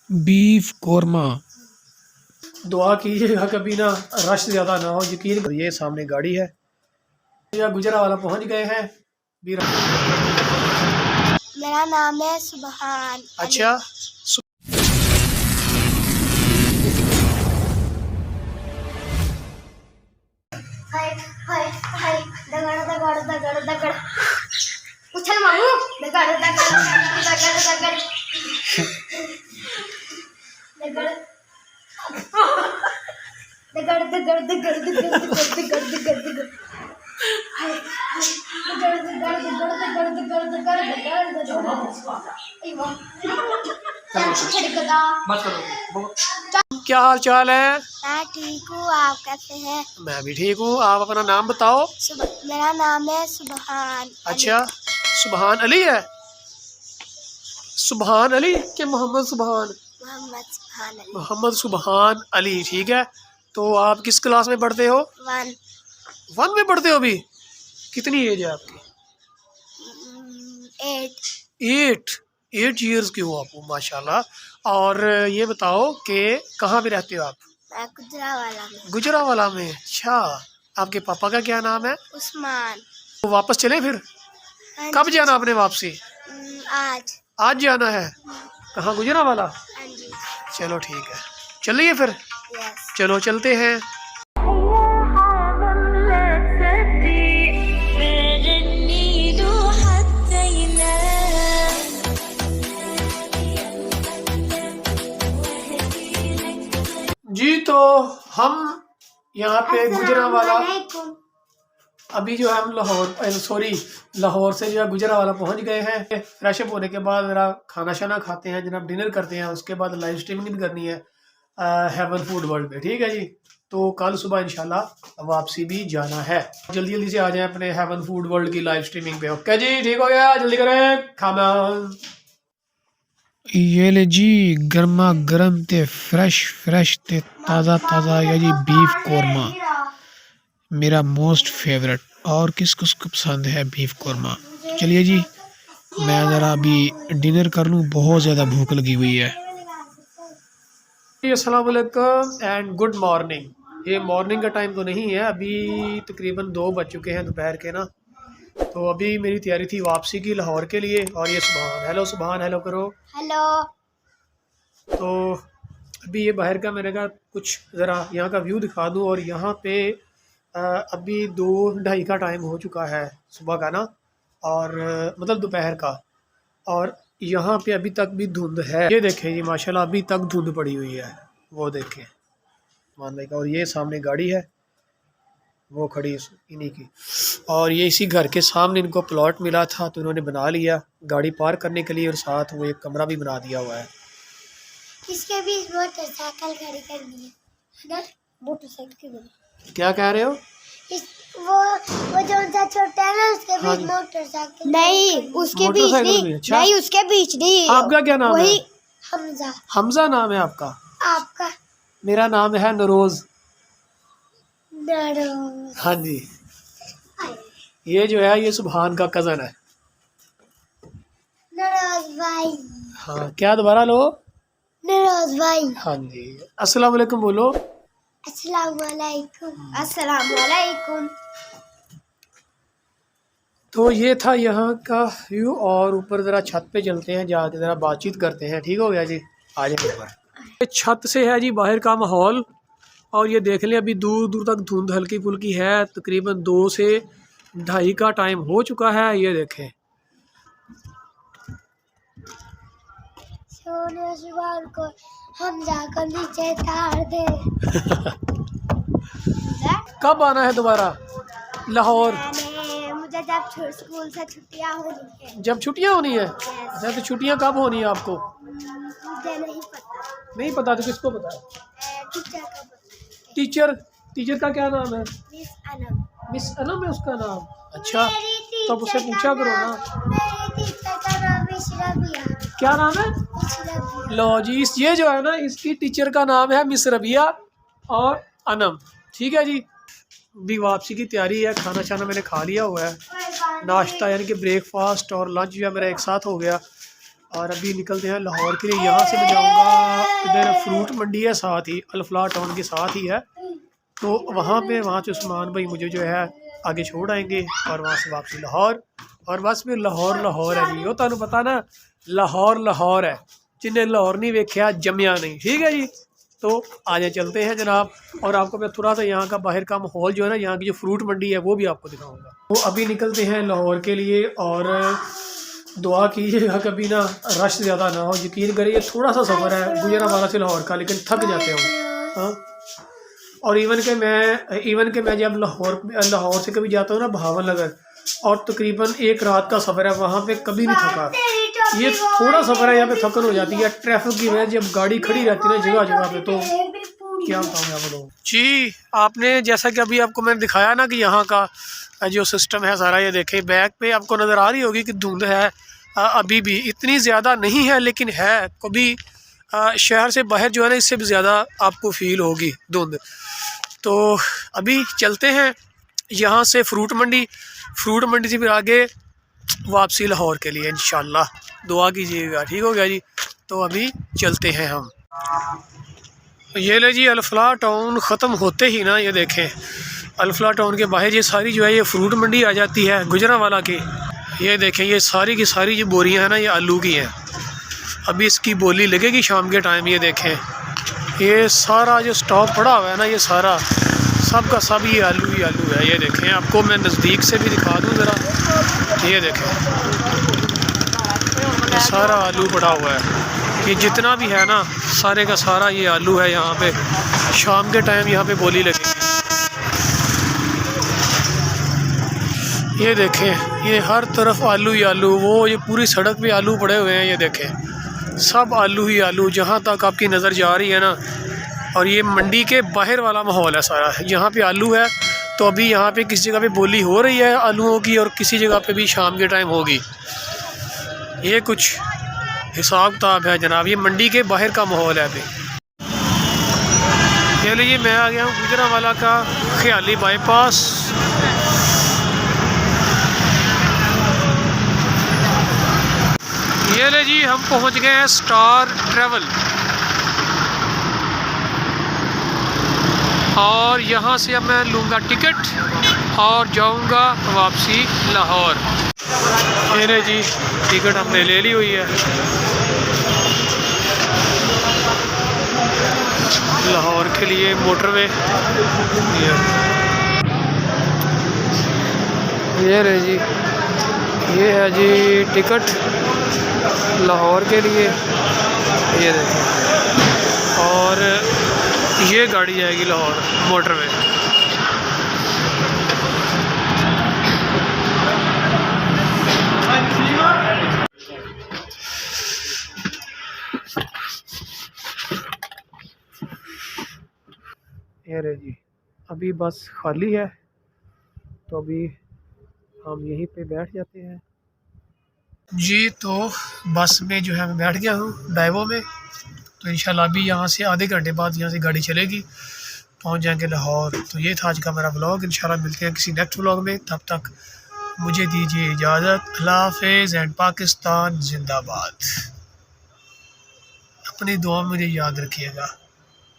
Beef korma. दुआ कीजिएगा कभी ना रश ज़्यादा ना हो। यकीन करिए ये सामने गाड़ी है या गुजरा वाला पहुंच गए हैं। मेरा नाम है सुबहान। अच्छा हाय हाय हाय दगड़ दगड़ दगड़ दगड़ उछल मामू दगड़ दगड़ दगड़ दगड़ दगड़ दगड़ दगड़ दगड़ दगड़ दगड़ दगड़ दगड़ हाय दगड़ दगड़ दगड़ दगड़ दगड़ दगड़ दगड़ दगड़ अय्यो छड़कदा मत करो। क्या हाल चाल है? मैं ठीक हूँ, आप कैसे हैं? मैं भी ठीक हूँ। आप अपना नाम बताओ। मेरा नाम है सुबहान। अच्छा सुबहान अली है? सुबहान अली के मोहम्मद सुबहान? मोहम्मद सुबहान अली। मोहम्मद सुबहान अली, ठीक है। तो आप किस क्लास में पढ़ते हो? 1 में पढ़ते हो अभी? कितनी एज है आपकी? 8 ईयर्स की हो आप, माशाल्लाह। और ये बताओ कि कहाँ पे रहते हो आप? मैं गुजरावाला में। गुजरावाला में। अच्छा, आपके पापा का क्या नाम है? उस्मान। तो वापस चले फिर? हाँ कब जी। जाना आपने वापसी? आज जाना है? कहाँ, गुजरावाला? हाँ जी। चलो ठीक है, चलिए फिर। यस। चलो चलते हैं। जी तो हम यहाँ पे गुजरावाला, अभी जो है हम लाहौर से जो है गुजरावाला पहुँच गए हैं। फ्रेश अप होने के बाद ज़रा खाना शाना खाते हैं जनाब, डिनर करते हैं। उसके बाद लाइव स्ट्रीमिंग भी करनी है हेवन फूड वर्ल्ड पे, ठीक है जी। तो कल सुबह इंशाल्लाह वापसी भी जाना है। जल्दी जल्दी से आ जाएं अपने हेवन फूड वर्ल्ड की लाइव स्ट्रीमिंग पे। ओके जी, ठीक हो गया, जल्दी करें खाना। ये ले जी, गर्मा गर्म ते फ्रेश ते ताज़ा या जी बीफ कोरमा, मेरा मोस्ट फेवरेट। और किस किस को पसंद है बीफ कोरमा? चलिए जी, मैं ज़रा अभी डिनर कर लूँ, बहुत ज़्यादा भूख लगी हुई है। अस्सलाम वालेकुम एंड गुड मॉर्निंग। ये मॉर्निंग का टाइम तो नहीं है, अभी तकरीबन 2 बज चुके हैं दोपहर के ना। तो अभी मेरी तैयारी थी वापसी की लाहौर के लिए। और ये सुबहान, हेलो सुबहान, हेलो करो। हेलो। तो अभी ये बाहर का मैंने कहा कुछ ज़रा यहाँ का व्यू दिखा दूँ। और यहाँ पे अभी 2-2:30 का टाइम हो चुका है सुबह का ना, और मतलब दोपहर का। और यहाँ पे अभी तक भी धुंध है। ये देखें जी, माशाल्लाह अभी तक धुंध पड़ी हुई है, वो देखें मान लें। और ये सामने गाड़ी है वो खड़ी इन्हीं की। और ये इसी घर के सामने इनको प्लॉट मिला था तो इन्होंने बना लिया गाड़ी पार्क करने के लिए, और साथ वो एक कमरा भी बना दिया हुआ है। इसके बीच मोटरसाइकिल खड़ी करनी है ना, मोटरसाइकिल की। क्या कह रहे हो? वो जो सा छोटा है ना, उसके बीच मोटरसाइकिल नहीं, उसके बीच नहीं। अच्छा? नहीं, उसके बीच नहीं। आपका क्या नाम है? हमजा। हमजा नाम है आपका? आपका? मेरा नाम है नरोज। नरोज। हाँ जी। ये जो है ये सुबहान का कज़न है। नरोज भाई। हाँ, क्या दोबारा लो? नरोज भाई। हाँ जी। अस्सलाम वालेकुम बोलो। अस्सलाम वालेकुम। अस्सलाम वालेकुम। तो ये था यहाँ का व्यू। और ऊपर ज़रा छत पे चलते हैं, जाके ज़रा बातचीत करते हैं। ठीक हो गया जी, आ जाए ऊपर। ये छत से है जी बाहर का माहौल। और ये देख लें अभी दूर दूर तक धुंध हल्की फुल्की है। तकरीबन 2 से 2:30 का टाइम हो चुका है। ये देखें को हम जाकर नीचे तार दे। कब आना है दोबारा लाहौर? मुझे जब स्कूल से छुट्टियां होनी है। जब छुट्टियां होनी है? अच्छा, तो छुट्टियां कब होनी है आपको? मुझे नहीं पता। नहीं पता तो किसको पता है? टीचर को पता। टीचर का क्या नाम है? मिस अनम। मिस अनम है उसका नाम? अच्छा, तो अब उससे पूछा करो ना। मेरी टीचर का नाम मिस रबिया। क्या नाम है? मिस रबिया। लो जी, ये जो है ना इसकी टीचर का नाम है मिस रबिया और अनम। ठीक है जी, भी वापसी की तैयारी है। खाना शाना मैंने खा लिया हुआ है, नाश्ता यानी कि ब्रेकफास्ट और लंच जो है मेरा एक साथ हो गया। और अभी निकलते हैं लाहौर के लिए। यहाँ से मैं जाऊँगा, इधर फ्रूट मंडी है साथ ही, अल-फलाह टाउन के साथ ही है, तो वहाँ से उस्मान भाई मुझे जो है आगे छोड़ आएंगे और वहाँ से वापसी लाहौर। और बस फिर लाहौर लाहौर है जी, वो तुहानू पता ना, लाहौर लाहौर है, जिन्हें लाहौर नहीं वेख्या जमिया नहीं। ठीक है जी, तो आगे चलते हैं जनाब, और आपको मैं थोड़ा सा यहाँ का बाहर का माहौल जो है ना, यहाँ की जो फ्रूट मंडी है वो भी आपको दिखाऊंगा। तो अभी निकलते हैं लाहौर के लिए, और दुआ कीजिएगा कभी ना रश ज़्यादा ना हो। यकीन करिए ये थोड़ा सा सफ़र है गुजरांवाला से लाहौर का, लेकिन थक जाते हो। हाँ, और इवन के मैं जब लाहौर से कभी जाता हूँ ना भावन नगर, और तकरीबन एक रात का सफ़र है, वहाँ पे कभी नहीं थका। ये थोड़ा सफ़र है, यहाँ पे थकन हो जाती है ट्रैफिक की वजह, जब गाड़ी खड़ी रहती है ना जगह जगह पे, तो क्या बताऊँ आप लोग जी। आपने जैसा कि अभी आपको मैंने दिखाया ना कि यहाँ का जो सिस्टम है सारा, ये देखें बैक पे आपको नज़र आ रही होगी कि धुंध है, अभी भी इतनी ज़्यादा नहीं है लेकिन है। कभी शहर से बाहर जो है ना इससे भी ज़्यादा आपको फील होगी धुंध। तो अभी चलते हैं यहाँ से फ्रूट मंडी से फिर आगे वापसी लाहौर के लिए इंशाल्लाह। दुआ कीजिएगा, ठीक हो गया जी। तो अभी चलते हैं हम। ये ले जी, अल-फलाह टाउन ख़त्म होते ही ना ये देखें, अल-फलाह टाउन के बाहर ये सारी जो है ये फ्रूट मंडी आ जाती है गुजरांवाला की। ये देखें ये सारी की सारी जो बोरियां हैं ना ये आलू की हैं। अभी इसकी बोली लगेगी शाम के टाइम। ये देखें ये सारा जो स्टॉक पड़ा हुआ है ना, ये सारा सब का सब ये आलू ही आलू है। ये देखें, आपको मैं नज़दीक से भी दिखा दूँ ज़रा, ये देखें ये सारा आलू पड़ा हुआ है। ये जितना भी है ना सारे का सारा ये आलू है। यहाँ पे शाम के टाइम यहाँ पे बोली लगेगी। ये देखें ये हर तरफ आलू ही आलू, वो ये पूरी सड़क पे आलू पड़े हुए हैं। ये देखें सब आलू ही आलू, जहाँ तक आपकी नज़र जा रही है ना। और ये मंडी के बाहर वाला माहौल है सारा, यहाँ पे आलू है। तो अभी यहाँ पे किसी जगह पे बोली हो रही है आलूओं की, और किसी जगह पे भी शाम के टाइम होगी। ये कुछ हिसाब किताब है जनाब, ये मंडी के बाहर का माहौल है अभी। ये लीजिए मैं आ गया हूँ गुजरांवाला का ख्याली बाईपास। ये ले जी हम पहुँच गए हैं स्टार ट्रैवल, और यहाँ से अब मैं लूँगा टिकट और जाऊँगा वापसी लाहौर। ये ले जी टिकट हमने ले ली हुई है लाहौर के लिए मोटरवे। ये ले जी, ये है जी टिकट लाहौर के लिए। ये देखें, और ये गाड़ी जाएगी लाहौर मोटरवे। ये रहे जी, अभी बस खाली है, तो अभी हम यहीं पे बैठ जाते हैं जी। तो बस में जो है मैं बैठ गया हूँ डाइवो में। तो इंशाल्लाह अभी यहाँ से आधे घंटे बाद यहाँ से गाड़ी चलेगी, पहुँच जाएंगे लाहौर। तो ये था आज का मेरा व्लॉग। इंशाल्लाह मिलते हैं किसी नेक्स्ट व्लॉग में, तब तक मुझे दीजिए इजाज़त। अल्लाह हाफ़िज़ एंड पाकिस्तान जिंदाबाद। अपनी दुआ मुझे याद रखिएगा।